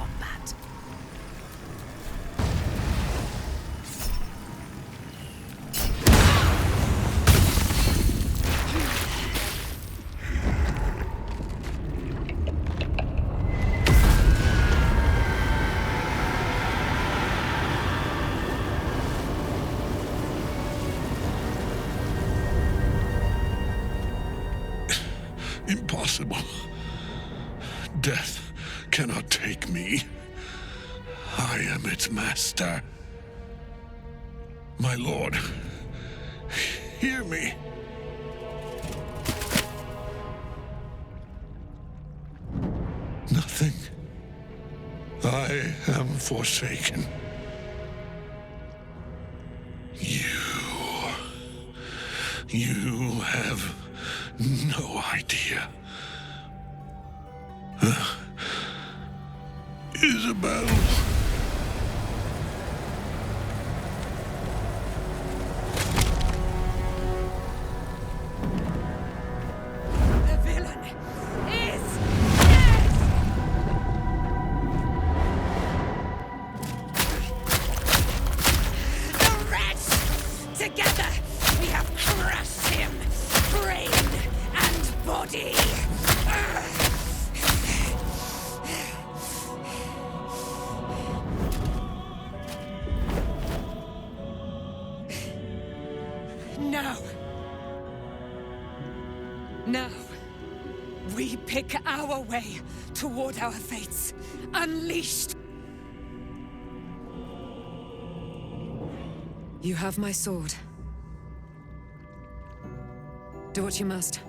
combat. Impossible. Death cannot take me. I am its master. My lord, hear me. Nothing. I am forsaken. You have no idea. Isabel. The villain is dead! The wretch! Together, we have crushed him, brain and body. Now, we pick our way toward our fates, unleashed. You have my sword. Do what you must.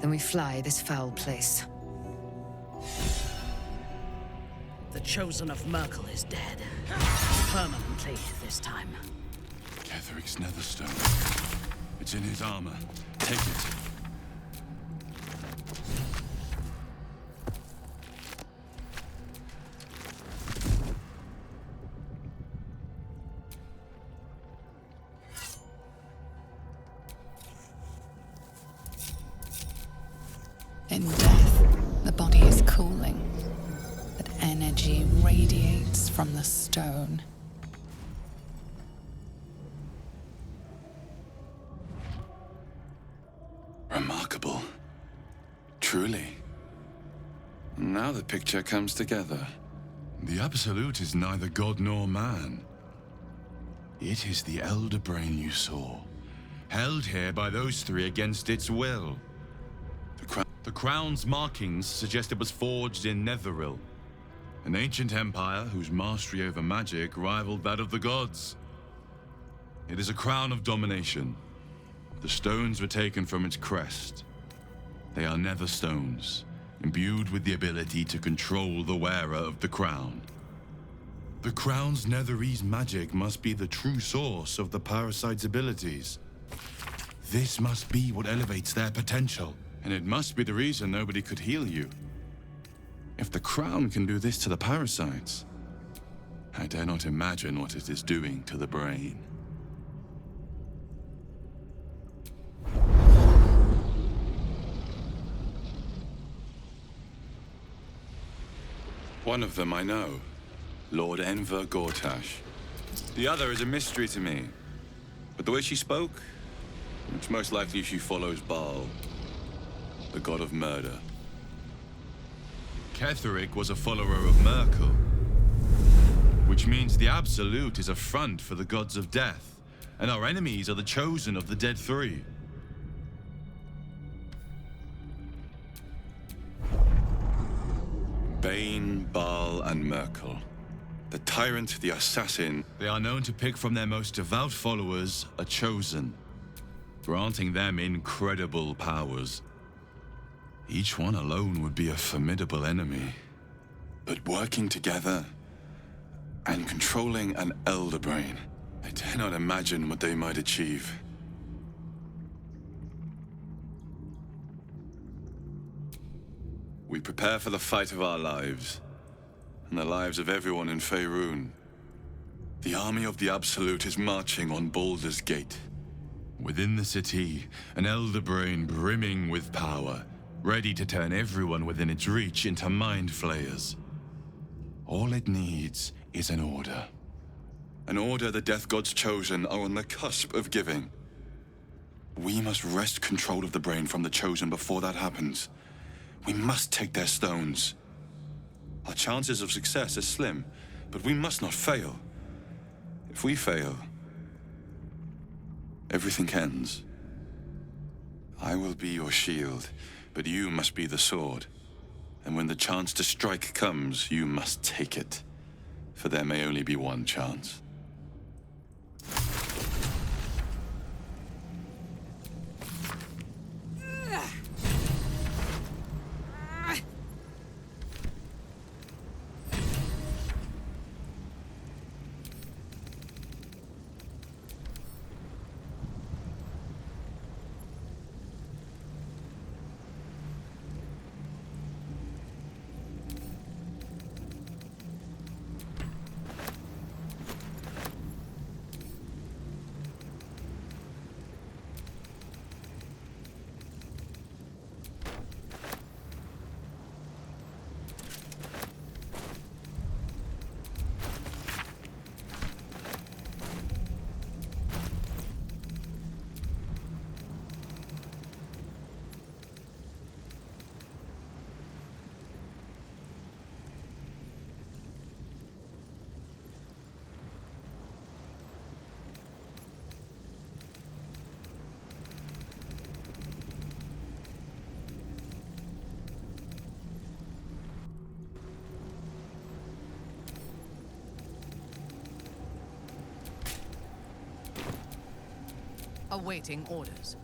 Then we fly this foul place. The Chosen of Merkel is dead. Permanently this time. Ketheric's netherstone. It's in his armor. Take it. In death, the body is cooling, but energy radiates from the stone. Remarkable. Truly. Now the picture comes together. The Absolute is neither god nor man. It is the Elder Brain you saw, held here by those three against its will. The crown's markings suggest it was forged in Netheril, an ancient empire whose mastery over magic rivaled that of the gods. It is a crown of domination. The stones were taken from its crest. They are nether stones, imbued with the ability to control the wearer of the crown. The crown's Netherese magic must be the true source of the parasite's abilities. This must be what elevates their potential. And it must be the reason nobody could heal you. If the crown can do this to the parasites, I dare not imagine what it is doing to the brain. One of them I know, Lord Enver Gortash. The other is a mystery to me. But the way she spoke, it's most likely she follows Baal, the god of murder. Ketheric was a follower of Merkel, which means the Absolute is a front for the gods of death, and our enemies are the Chosen of the Dead Three. Bane, Baal, and Merkel. The tyrant, the assassin. They are known to pick from their most devout followers a Chosen, granting them incredible powers. Each one alone would be a formidable enemy. But working together and controlling an Elder Brain, I dare not imagine what they might achieve. We prepare for the fight of our lives, and the lives of everyone in Faerun. The army of the Absolute is marching on Baldur's Gate. Within the city, an Elder Brain brimming with power, ready to turn everyone within its reach into mind flayers. All it needs is an order. An order the Death God's chosen are on the cusp of giving. We must wrest control of the brain from the chosen before that happens. We must take their stones. Our chances of success are slim, but we must not fail. If we fail, everything ends. I will be your shield, but you must be the sword. And when the chance to strike comes, you must take it. For there may only be one chance. Awaiting orders.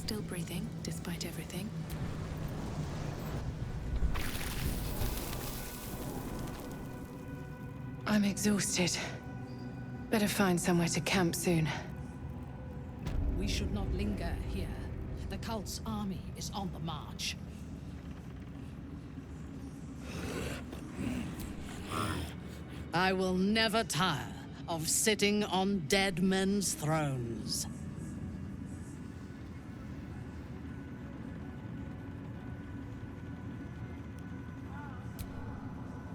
Still breathing, despite everything. I'm exhausted. Better find somewhere to camp soon. We should not linger here. The cult's army is on the march. I will never tire of sitting on dead men's thrones.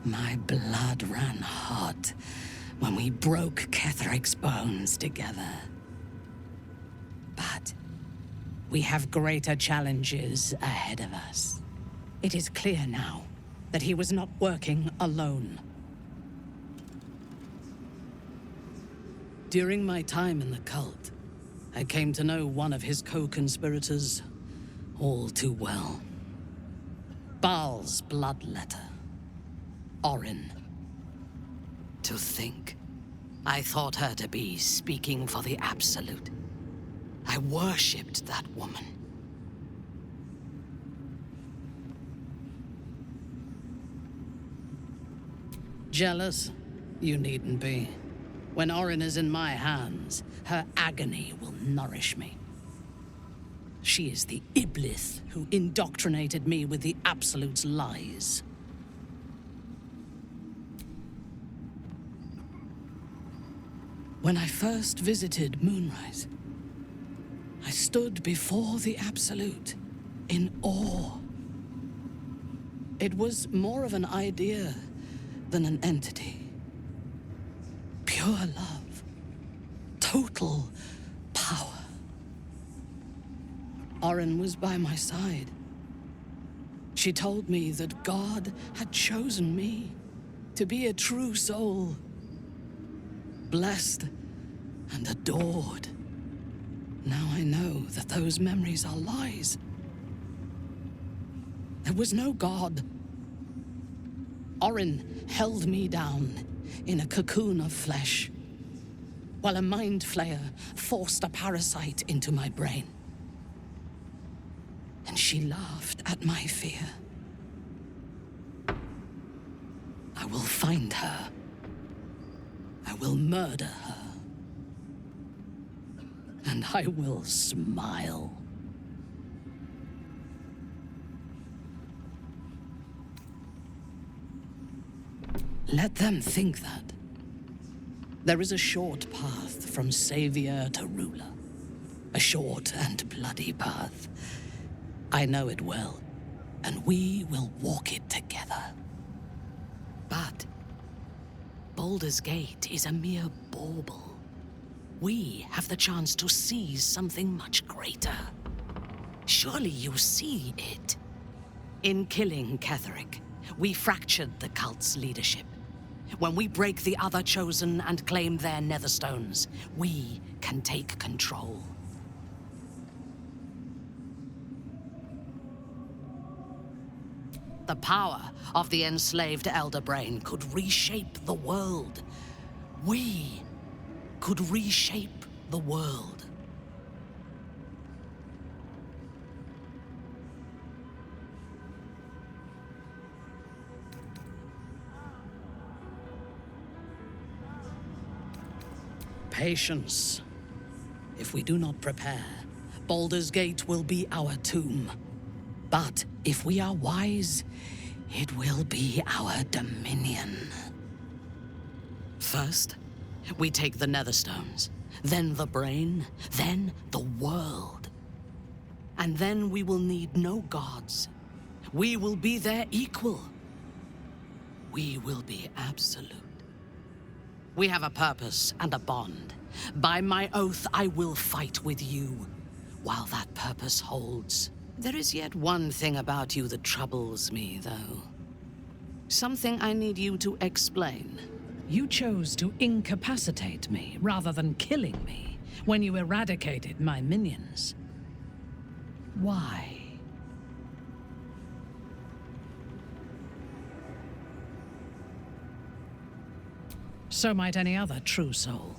My blood ran hot when we broke Ketheric's bones together. But we have greater challenges ahead of us. It is clear now that he was not working alone. During my time in the cult, I came to know one of his co-conspirators all too well. Baal's bloodletter. Orin. To think, I thought her to be speaking for the Absolute. I worshipped that woman. Jealous? You needn't be. When Orin is in my hands, her agony will nourish me. She is the Iblis who indoctrinated me with the Absolute's lies. When I first visited Moonrise, I stood before the Absolute in awe. It was more of an idea than an entity. Pure love. Total power. Orin was by my side. She told me that God had chosen me to be a true soul. Blessed and adored. Now I know that those memories are lies. There was no God. Orin held me down in a cocoon of flesh, while a mind flayer forced a parasite into my brain. And she laughed at my fear. I will find her. I will murder her. And I will smile. Let them think that. There is a short path from savior to ruler. A short and bloody path. I know it well, and we will walk it together. But Baldur's Gate is a mere bauble. We have the chance to seize something much greater. Surely you see it. In killing Ketheric, we fractured the cult's leadership. When we break the other Chosen and claim their Netherstones, we can take control. The power of the enslaved Elder Brain could reshape the world. We could reshape the world. Patience. If we do not prepare, Baldur's Gate will be our tomb. But if we are wise, it will be our dominion. First, we take the Netherstones, then the brain, then the world. And then we will need no gods. We will be their equal. We will be absolute. We have a purpose and a bond. By my oath, I will fight with you, while that purpose holds. There is yet one thing about you that troubles me, though. Something I need you to explain. You chose to incapacitate me rather than killing me when you eradicated my minions. Why? So might any other true soul.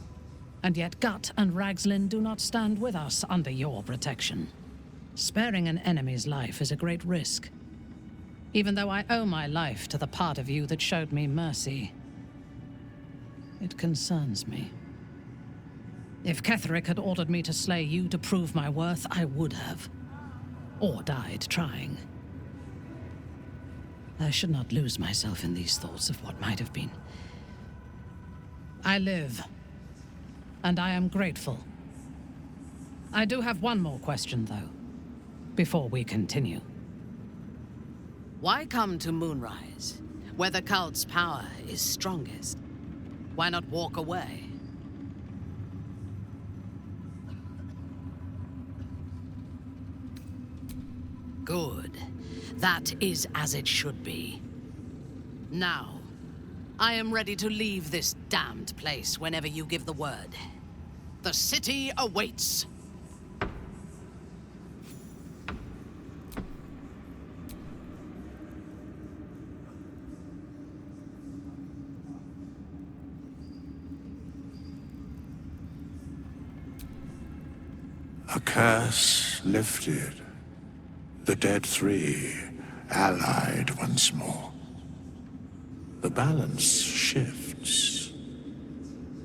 And yet Gut and Ragslin do not stand with us under your protection. Sparing an enemy's life is a great risk. Even though I owe my life to the part of you that showed me mercy, it concerns me. If Ketheric had ordered me to slay you to prove my worth, I would have. Or died trying. I should not lose myself in these thoughts of what might have been. I live, and I am grateful. I do have one more question, though, before we continue. Why come to Moonrise, where the cult's power is strongest? Why not walk away? Good. That is as it should be. Now, I am ready to leave this damned place whenever you give the word. The city awaits. A curse lifted. The dead three allied once more. The balance shifts.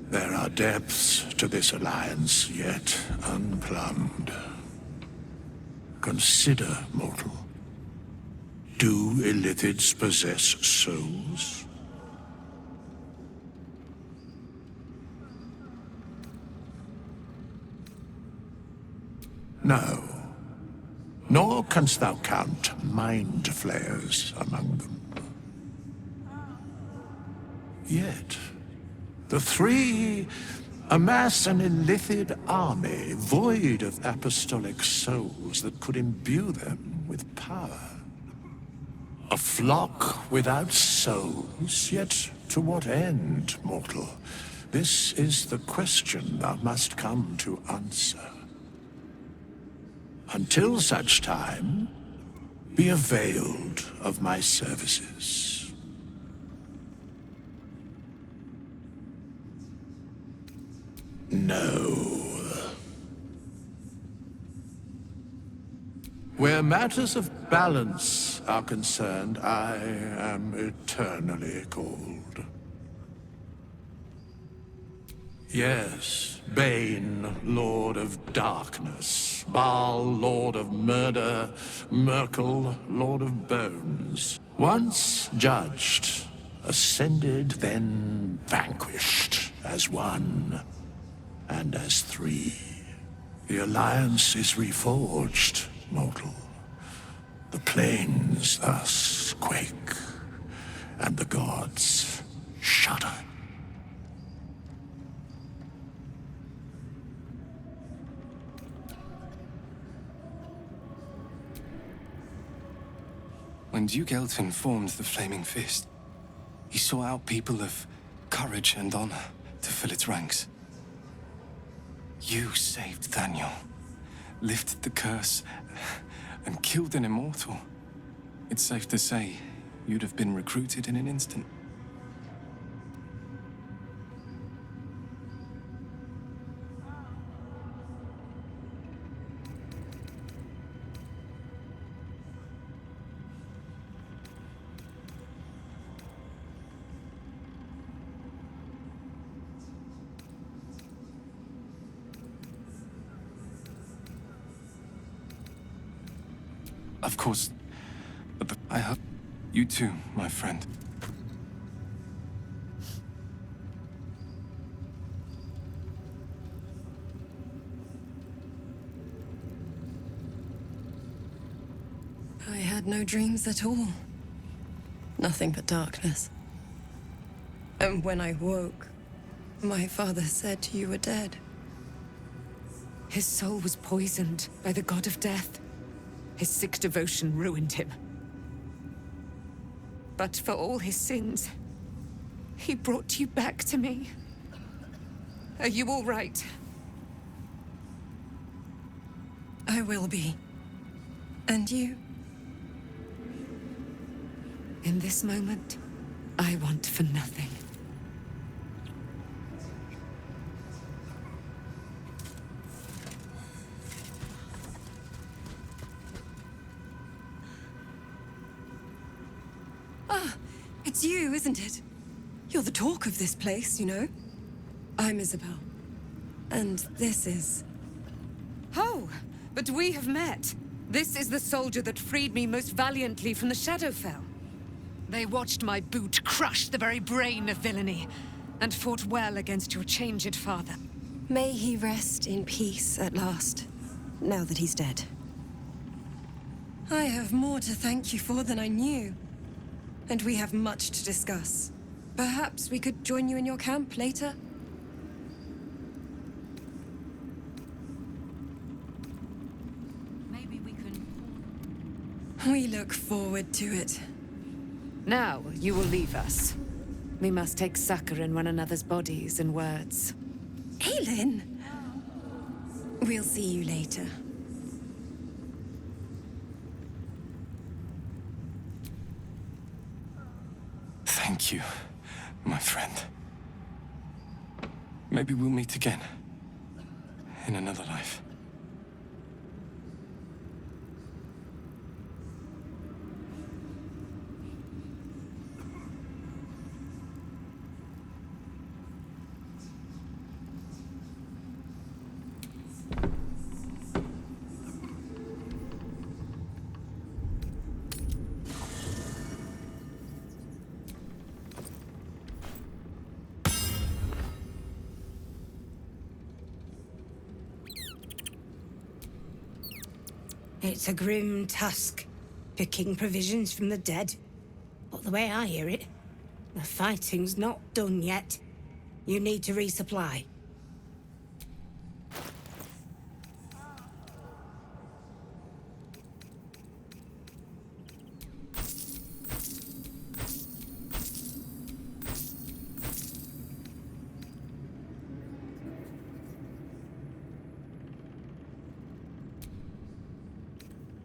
There are depths to this alliance yet unplumbed. Consider, mortal. Do illithids possess souls? No. Nor canst thou count mind flayers among them. Yet, the three amass an illithid army void of apostolic souls that could imbue them with power. A flock without souls, yet to what end, mortal? This is the question thou must come to answer. Until such time, be availed of my services. No. Where matters of balance are concerned, I am eternally cold. Yes, Bane, Lord of Darkness, Baal, Lord of Murder, Merkel, Lord of Bones. Once judged, ascended, then vanquished as one. And as three. The alliance is reforged, mortal. The plains thus quake, and the gods shudder. When Duke Elton formed the Flaming Fist, he sought out people of courage and honor to fill its ranks. You saved Daniel, lifted the curse, and killed an immortal. It's safe to say you'd have been recruited in an instant. Of course, but I hope you too, my friend. I had no dreams at all. Nothing but darkness. And when I woke, my father said you were dead. His soul was poisoned by the god of death. His sick devotion ruined him. But for all his sins, he brought you back to me. Are you all right? I will be. And you? In this moment, I want for nothing. It's you, isn't it? You're the talk of this place, you know? I'm Isabel. And this is... Oh, but we have met. This is the soldier that freed me most valiantly from the Shadowfell. They watched my boot crush the very brain of villainy, and fought well against your changed father. May he rest in peace at last, now that he's dead. I have more to thank you for than I knew. And we have much to discuss. Perhaps we could join you in your camp later? Maybe we can... We look forward to it. Now, you will leave us. We must take succor in one another's bodies and words. Aelin! We'll see you later. Thank you, my friend. Maybe we'll meet again. In another life. It's a grim task, picking provisions from the dead. But the way I hear it, the fighting's not done yet. You need to resupply.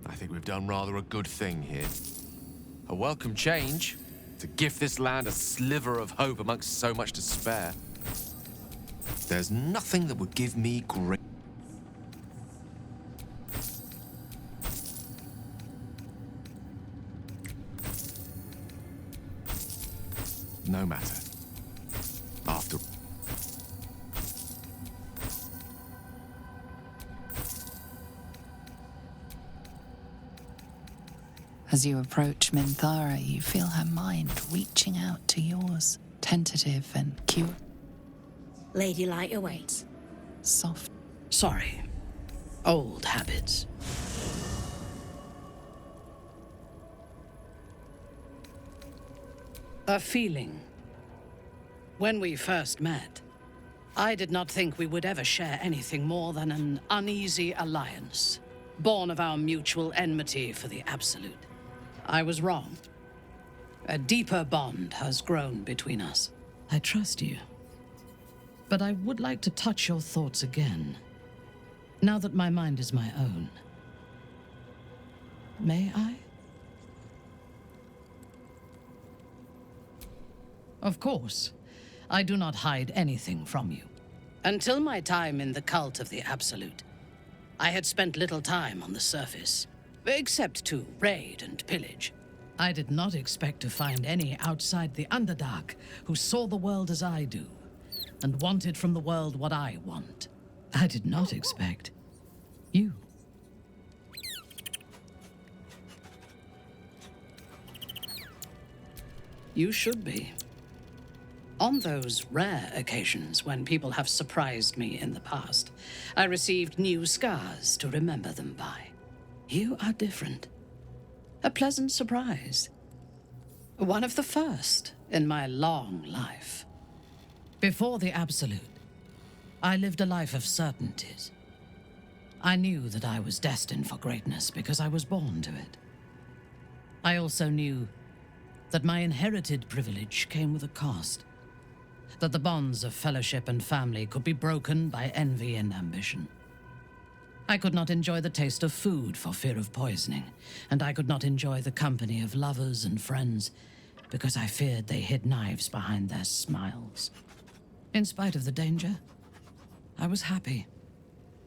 I think we've done rather a good thing here. A welcome change to gift this land a sliver of hope amongst so much despair. There's nothing that would give me great... No matter. After... As you approach Minthara, you feel her mind reaching out to yours, tentative and cute. Lady Light awaits. Soft. Sorry. Old habits. A feeling. When we first met, I did not think we would ever share anything more than an uneasy alliance, born of our mutual enmity for the Absolute. I was wrong. A deeper bond has grown between us. I trust you. But I would like to touch your thoughts again, now that my mind is my own. May I? Of course. I do not hide anything from you. Until my time in the cult of the Absolute, I had spent little time on the surface, except to raid and pillage. I did not expect to find any outside the Underdark who saw the world as I do, and wanted from the world what I want. I did not expect you. You should be. On those rare occasions when people have surprised me in the past, I received new scars to remember them by. You are different. A pleasant surprise. One of the first in my long life. Before the Absolute, I lived a life of certainties. I knew that I was destined for greatness because I was born to it. I also knew that my inherited privilege came with a cost. That the bonds of fellowship and family could be broken by envy and ambition. I could not enjoy the taste of food for fear of poisoning, and I could not enjoy the company of lovers and friends because I feared they hid knives behind their smiles. In spite of the danger, I was happy.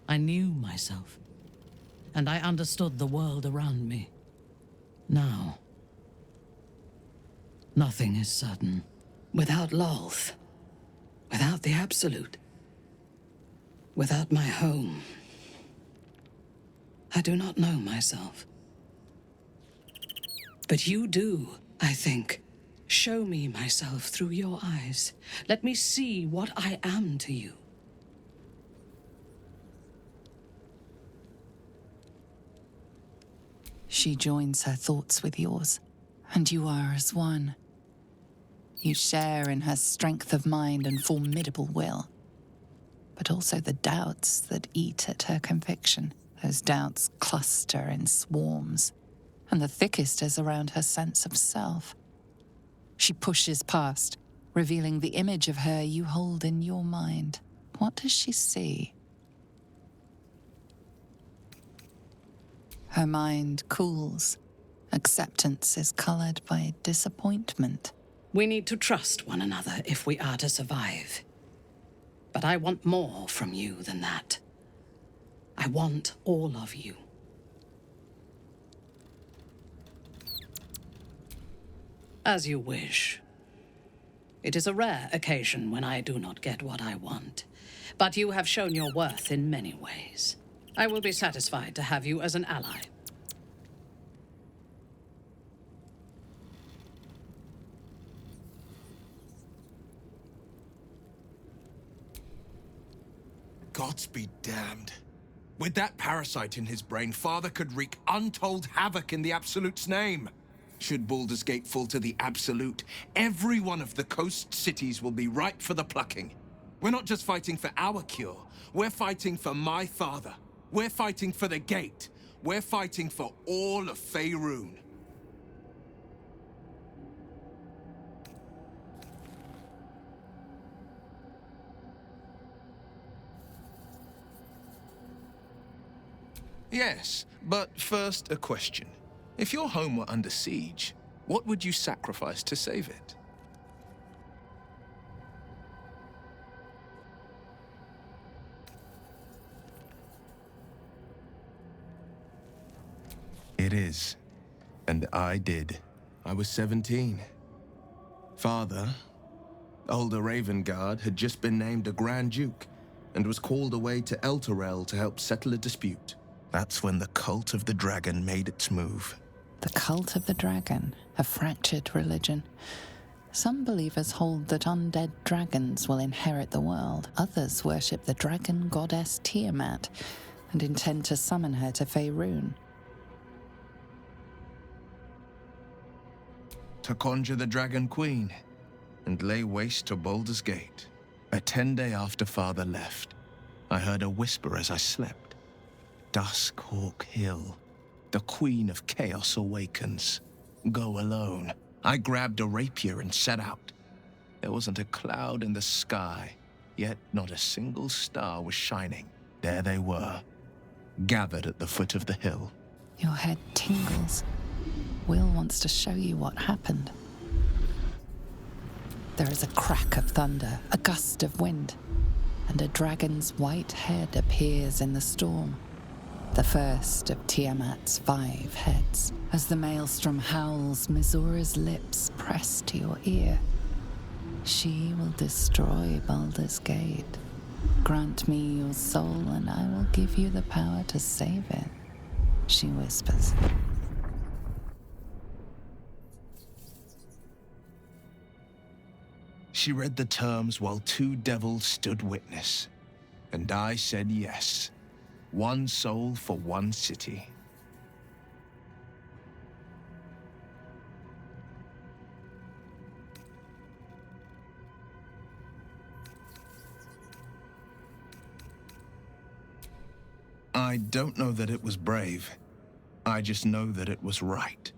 I knew myself, and I understood the world around me. Now, nothing is certain. Without Lolth, without the Absolute, without my home, I do not know myself. But you do, I think. Show me myself through your eyes. Let me see what I am to you. She joins her thoughts with yours, and you are as one. You share in her strength of mind and formidable will, but also the doubts that eat at her conviction. Those doubts cluster in swarms, and the thickest is around her sense of self. She pushes past, revealing the image of her you hold in your mind. What does she see? Her mind cools. Acceptance is colored by disappointment. We need to trust one another if we are to survive. But I want more from you than that. I want all of you. As you wish. It is a rare occasion when I do not get what I want, but you have shown your worth in many ways. I will be satisfied to have you as an ally. Gods be damned. With that parasite in his brain, Father could wreak untold havoc in the Absolute's name. Should Baldur's Gate fall to the Absolute, every one of the coast cities will be ripe for the plucking. We're not just fighting for our cure. We're fighting for my father. We're fighting for the Gate. We're fighting for all of Faerun. Yes, but first a question. If your home were under siege, what would you sacrifice to save it? It is. And I did. I was 17. Father, older Ravengard, had just been named a Grand Duke and was called away to Elturel to help settle a dispute. That's when the cult of the dragon made its move. The cult of the dragon, a fractured religion. Some believers hold that undead dragons will inherit the world. Others worship the dragon goddess Tiamat and intend to summon her to Faerun. To conjure the Dragon Queen and lay waste to Baldur's Gate. A 10-day after Father left, I heard a whisper as I slept. Duskhawk Hill. The Queen of Chaos awakens. Go alone. I grabbed a rapier and set out. There wasn't a cloud in the sky, yet not a single star was shining. There they were, gathered at the foot of the hill. Your head tingles. Will wants to show you what happened. There is a crack of thunder, a gust of wind, and a dragon's white head appears in the storm. The first of Tiamat's 5 heads. As the maelstrom howls, Mizora's lips press to your ear. She will destroy Baldur's Gate. Grant me your soul and I will give you the power to save it, she whispers. She read the terms while 2 devils stood witness, and I said yes. 1 soul for 1 city. I don't know that it was brave. I just know that it was right.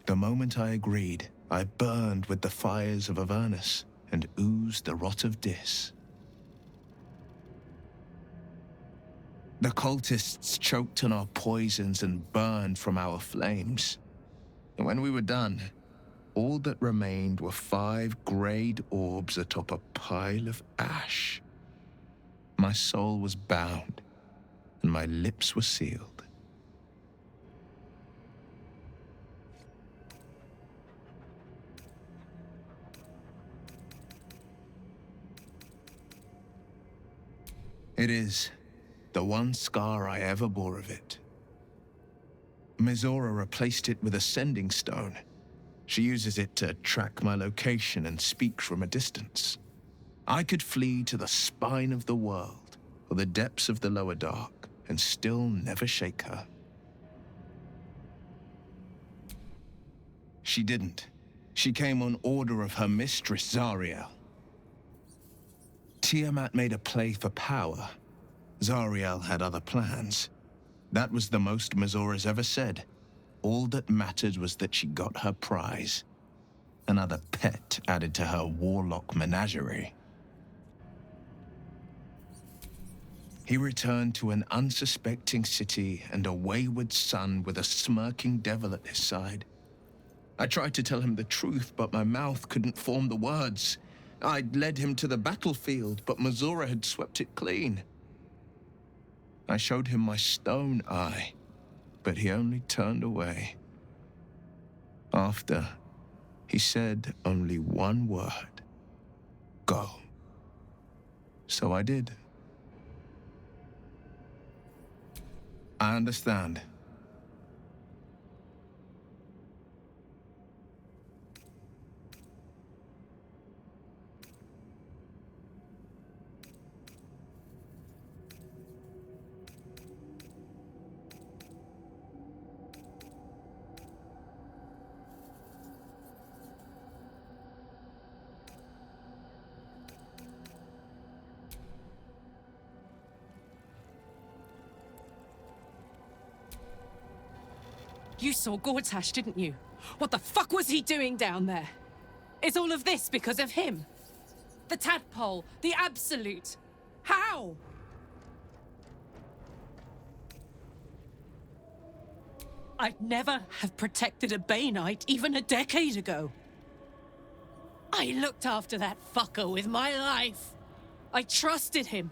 The moment I agreed, I burned with the fires of Avernus and oozed the rot of Dis. The cultists choked on our poisons and burned from our flames. And when we were done, all that remained were 5 grayed orbs atop a pile of ash. My soul was bound, and my lips were sealed. It is the one scar I ever bore of it. Mizora replaced it with a sending stone. She uses it to track my location and speak from a distance. I could flee to the spine of the world or the depths of the lower dark and still never shake her. She didn't. She came on order of her mistress, Zariel. Tiamat made a play for power. Zariel had other plans. That was the most Mizora's ever said. All that mattered was that she got her prize. Another pet added to her warlock menagerie. He returned to an unsuspecting city and a wayward son with a smirking devil at his side. I tried to tell him the truth, but my mouth couldn't form the words. I'd led him to the battlefield, but Mizora had swept it clean. I showed him my stone eye, but he only turned away. After, he said only one word: go. So I did. I understand. You saw Gortash, didn't you? What the fuck was he doing down there? Is all of this because of him? The tadpole, the absolute. How? I'd never have protected a Bay Knight even a decade ago. I looked after that fucker with my life. I trusted him.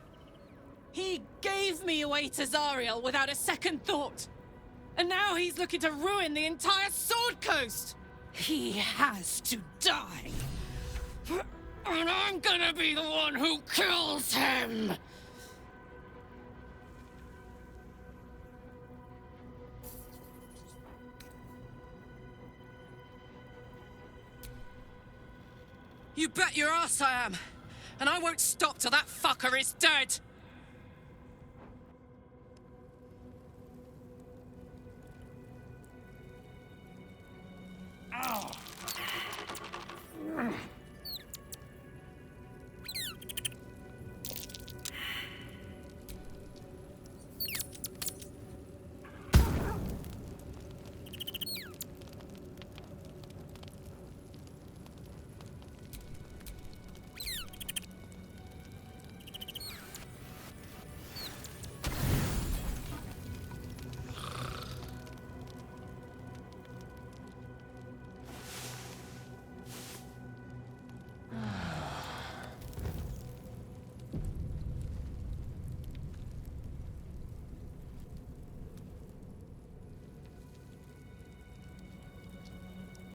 He gave me away to Zariel without a second thought. And now he's looking to ruin the entire Sword Coast. He has to die. And I'm gonna be the one who kills him. You bet your ass I am. And I won't stop till that fucker is dead.